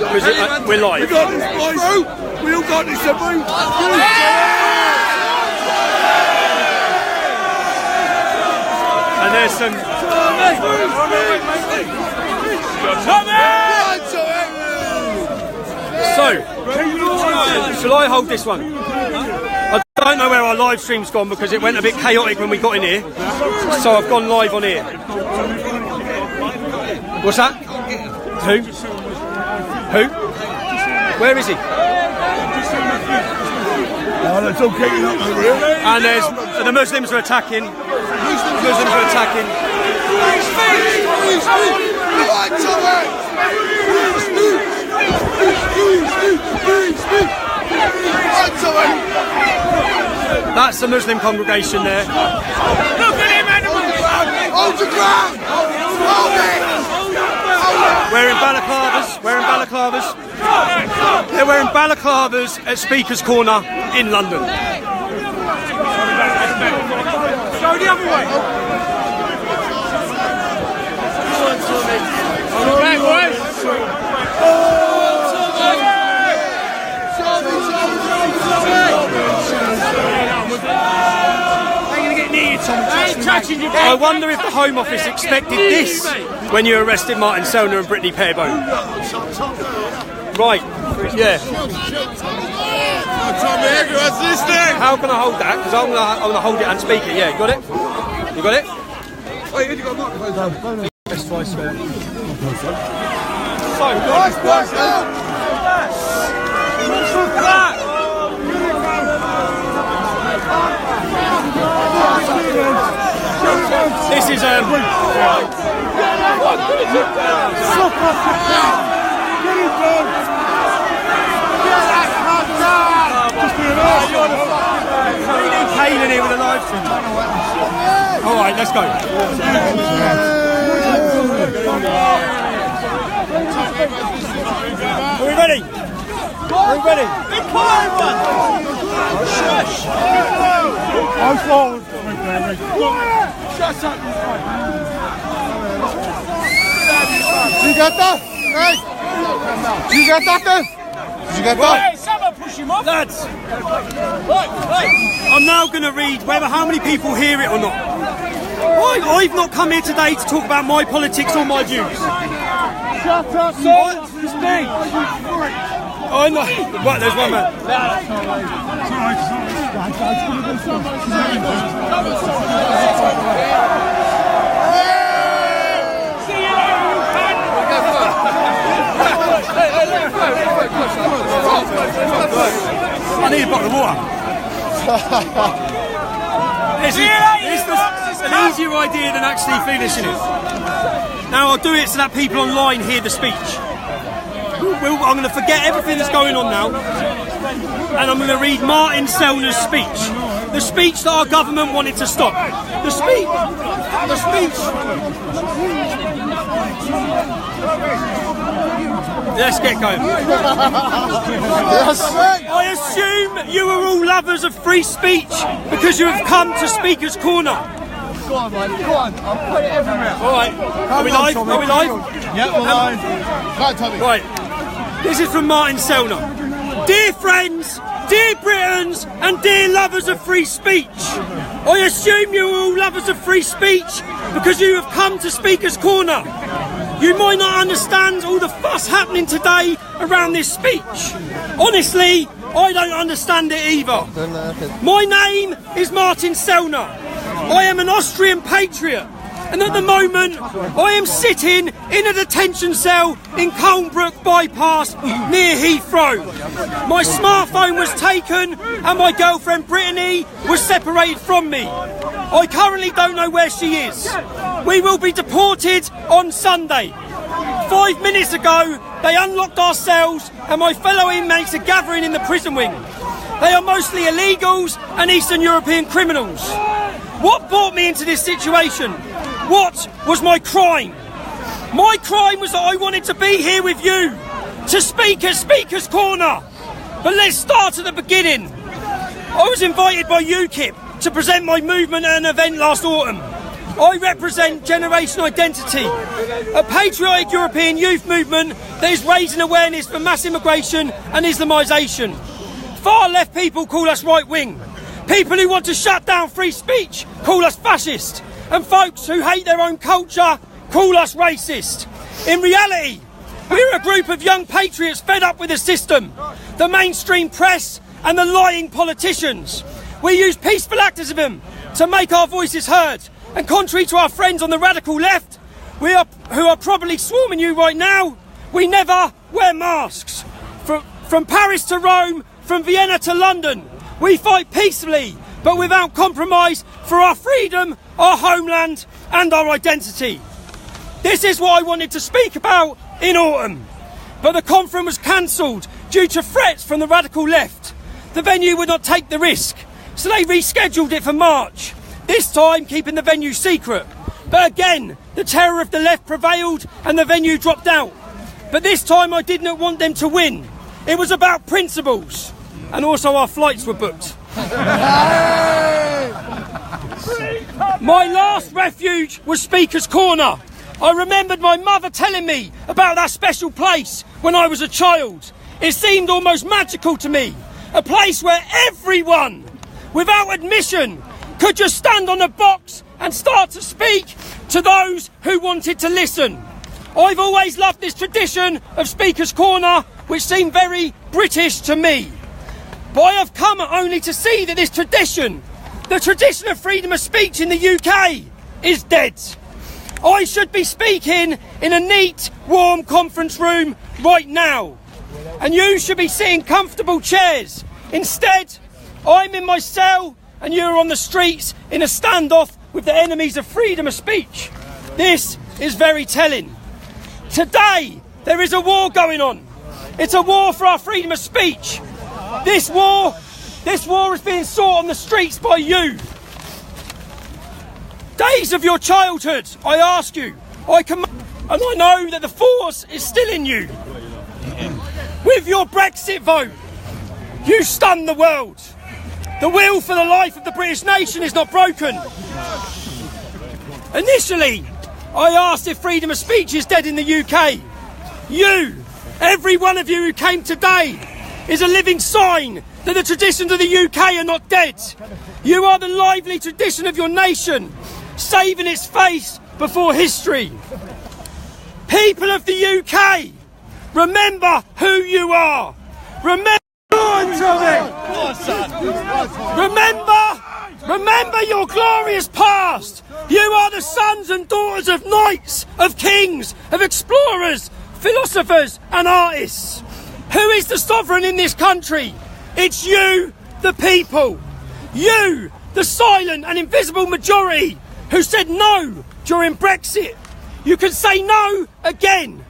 We're live. We got this, boys. We all got this, haven't we? And there's some... So, shall I hold this one? I don't know where our live stream's gone because it went a bit chaotic when we got in here. So I've gone live on here. What's that? Who? Who? Where is he? It's all kicking up over here. And there's the Muslims are attacking. Muslims are attacking. That's the Muslim congregation there. Look at him, animals! Hold the ground! Hold it! Wearing balaclavas. Wearing balaclavas. They're wearing balaclavas at Speaker's Corner in London. Go the other way. All right, boys. I wonder if the Home Office expected this when you arrested Martin Sellner and Brittany Peerbone. Right, yeah. How can I hold that? Because I'm gonna hold it and speak it. Yeah, you got it? You got it? Best try, spare. So, this is Kane in here with a live stream. All right, let's go. Are we ready? Are we ready? I'm forward. You got that? Hey! You got that then? You got that? Hey, someone push him off. Lads, I'm now going to read whether how many people hear it or not. I've not come here today to talk about my politics or my views. Shut up, son! It's me! I'm not. Right, there's one man. I need a bottle of water. It's an easier idea than actually finishing it. Now I'll do it so that people online hear the speech. I'm going to forget everything that's going on now, and I'm going to read Martin Sellner's speech. The speech that our government wanted to stop. The speech. Let's get going. I assume you are all lovers of free speech because you have come to Speaker's Corner. Go on, mate. Go on. I'll put it everywhere. All right. Are we live? Are we live? Yeah, we're live. Right, Tommy. Right. This is from Martin Sellner. Dear friends, dear Britons, and dear lovers of free speech. I assume you are all lovers of free speech because you have come to Speaker's Corner. You might not understand all the fuss happening today around this speech. Honestly, I don't understand it either. My name is Martin Sellner. I am an Austrian patriot, and at the moment I am sitting in a detention cell in Colnbrook Bypass near Heathrow. My smartphone was taken and my girlfriend Brittany was separated from me. I currently don't know where she is. We will be deported on Sunday. 5 minutes ago they unlocked our cells and my fellow inmates are gathering in the prison wing. They are mostly illegals and Eastern European criminals. What brought me into this situation? What was my crime? My crime was that I wanted to be here with you, to speak at Speaker's Corner. But let's start at the beginning. I was invited by UKIP to present my movement at an event last autumn. I represent Generation Identity, a patriotic European youth movement that is raising awareness for mass immigration and Islamisation. Far left people call us right wing. People who want to shut down free speech call us fascist. And folks who hate their own culture call us racist. In reality, we're a group of young patriots fed up with the system, the mainstream press and the lying politicians. We use peaceful activism to make our voices heard. And contrary to our friends on the radical left, who are probably swarming you right now, we never wear masks. From Paris to Rome, from Vienna to London, we fight peacefully, but without compromise for our freedom, our homeland and our identity. This is what I wanted to speak about in autumn, but the conference was cancelled due to threats from the radical left. The venue would not take the risk, so they rescheduled it for March, this time keeping the venue secret. But again, the terror of the left prevailed and the venue dropped out. But this time I did not want them to win. It was about principles, and also our flights were booked. My last refuge was Speaker's Corner. I remembered my mother telling me about that special place when I was a child. It seemed almost magical to me. A place where everyone, without admission, could just stand on a box and start to speak to those who wanted to listen. I've always loved this tradition of Speaker's Corner, which seemed very British to me. But I have come only to see that this tradition, the tradition of freedom of speech in the UK, is dead. I should be speaking in a neat, warm conference room right now, and you should be sitting comfortable chairs. Instead, I'm in my cell and you're on the streets in a standoff with the enemies of freedom of speech. This is very telling. Today, there is a war going on. It's a war for our freedom of speech. This war is being sought on the streets by you. Days of your childhood, I ask you, and I know that the force is still in you. With your Brexit vote, you stunned the world. The will for the life of the British nation is not broken. Initially, I asked if freedom of speech is dead in the UK. You, every one of you who came today, is a living sign that the traditions of the UK are not dead. You are the lively tradition of your nation, saving its face before history. People of the UK, remember who you are. Remember your glorious past. You are the sons and daughters of knights, of kings, of explorers, philosophers and artists. Who is the sovereign in this country? It's you, the people. You, the silent and invisible majority who said no during Brexit. You can say no again.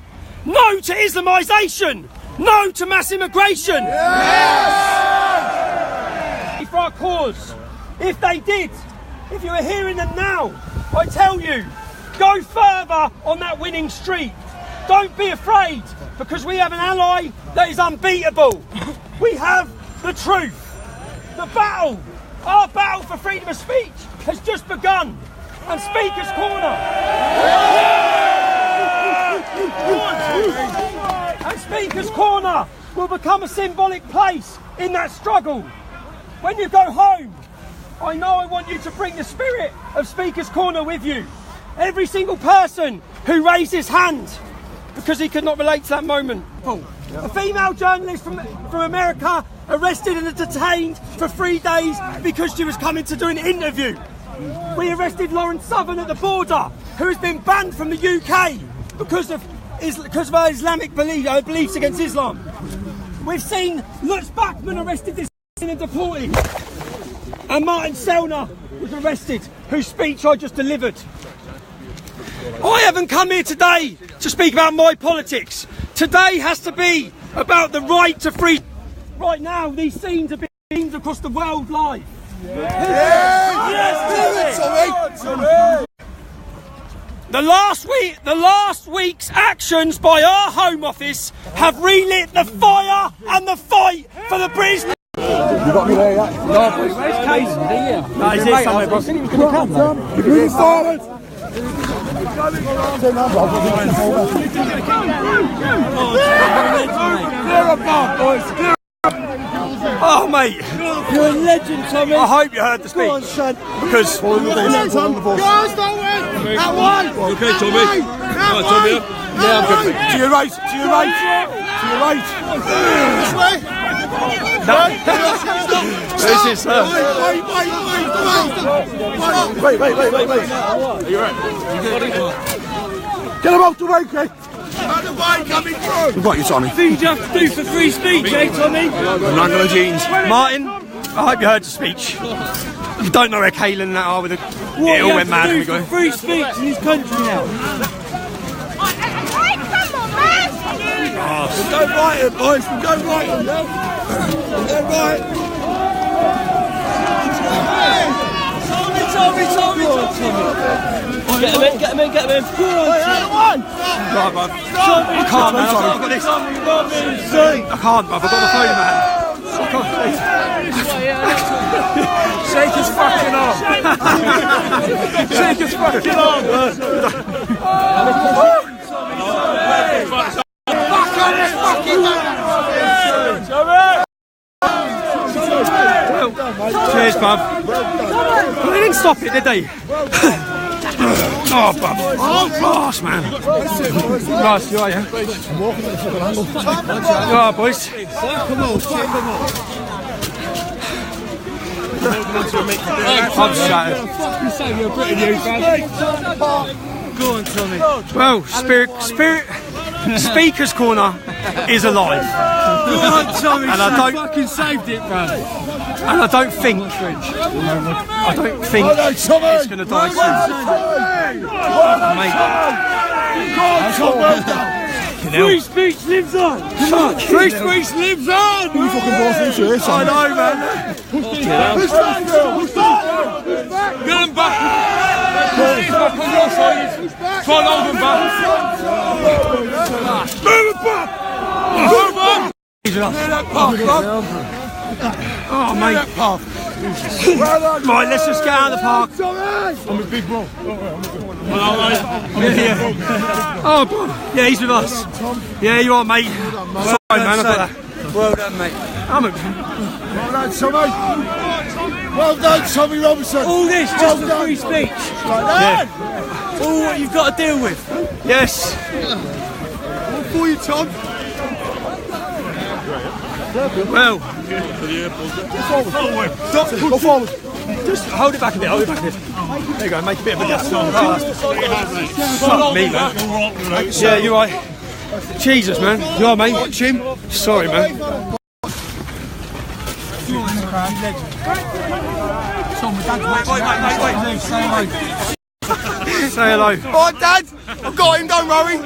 No to Islamisation. No to mass immigration. Yes! For our cause. If they did, if you were hearing them now, I tell you, go further on that winning streak. Don't be afraid, because we have an ally that is unbeatable. We have the truth. The battle, our battle for freedom of speech has just begun. And Speaker's Corner. And Speaker's Corner will become a symbolic place in that struggle. When you go home, I know I want you to bring the spirit of Speaker's Corner with you. Every single person who raised his hand because he could not relate to that moment. A female journalist from America arrested and detained for 3 days because she was coming to do an interview. We arrested Lauren Southern at the border, who has been banned from the UK because of her Islamic beliefs against Islam. We've seen Lutz Bachmann arrested this and deported. And Martin Sellner was arrested, whose speech I just delivered. I haven't come here today to speak about my politics. Today has to be about the right to free. Right now, these scenes are being streamed across the world live. The last week's actions by our Home Office have relit the fire and the fight for the British. You got me there, yeah? No, where's Casey? No, he's here somewhere, boss. Move forward! Oh, mate. You're a legend, Tommy. I hope you heard the speech. Go on, son. Because... Guys, don't win! That one! Okay, Tommy. Right, Tommy. Yeah, I'm good. To your right, to your right, to your right. This way! This is Wait. Are you right? Get him off the way, Craig! Out the way, coming through! We've got you, Tommy. Things you have to do for free speech, eh, Tommy? Wrangler jeans. Martin, I hope you heard the speech. You don't know where Kaylan and that are with the... What It all you went have mad to when do we for go. free speech in this country now. We'll go right, boys, we'll go right. We'll go right. Tommy. Get him in. Go on, Right, bruv. I can't, man. I've got this. I can't, bruv. I've got the phone, man. Shake his fucking arm. Shake his fucking arm. Cheers, bruv. Well, they didn't stop it, did they? Oh, bruv. Oh, gosh, man. Nice, you are, yeah? You are, boys. I'm shattered. Go on, Tommy. Well, Speaker's Corner is alive. Go on, Tommy. And I you don't- fucking saved it, bro. And I don't think it's going to die soon. Mate. Free speech lives on. Come on. Free speech lives on. You fucking boss into this, I know, man. Get him back. He's back on your side. Try and hold him back. Move it back. Move on. Oh, mate. Right, let's just get out of the park. I'm a big bro. Yeah. Oh, bro. Yeah, he's with us. Yeah, you are, mate. Sorry, man. I've got that. Well done, mate. I'm a... Well done, Tommy. Well done, Tommy Robinson. All this just for free speech. Yeah. All what you've got to deal with. Yes. All for you, Tom. Well, Go forward. just hold it back a bit. Hold it back a bit. There you go. Make a bit of a gas. Fuck me, man. Yeah, you right. Jesus, man. You are, mate. Watch him. Sorry, man. Say hello. Alright, Dad. I've got him, don't worry.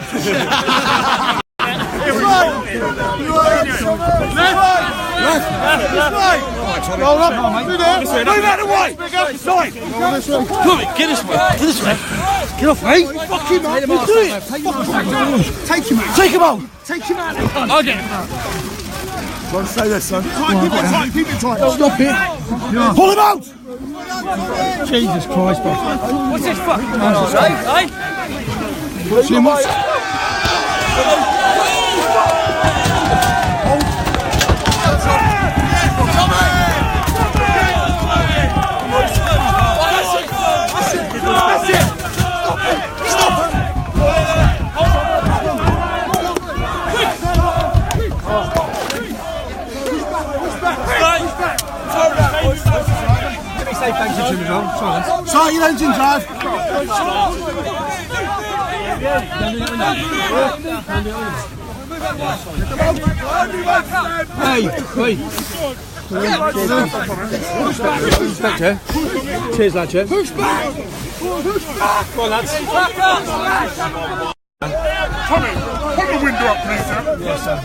Roll up. Move out of the way. Come on, get this way. Get this way. Get off, mate. Fuck him up. Do it. Take him out. Take him out. Take him out. I'll get him. Don't say this, son. Keep it tight. Stop it. Pull him out. Jesus Christ, bro. What's this fucking nonsense, eh? See him watch. Say thank you to me, John. Start your engine drive. Hey, wait. Respect, yeah? Cheers, lads, yeah? Push back! Come on, lads. Tommy, put the window up, please, sir. Yes, sir.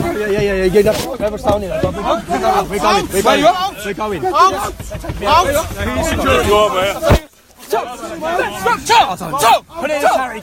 Yeah. Get up. Whoever's down here. We're going. Security over here. Stop! Put it in the carry.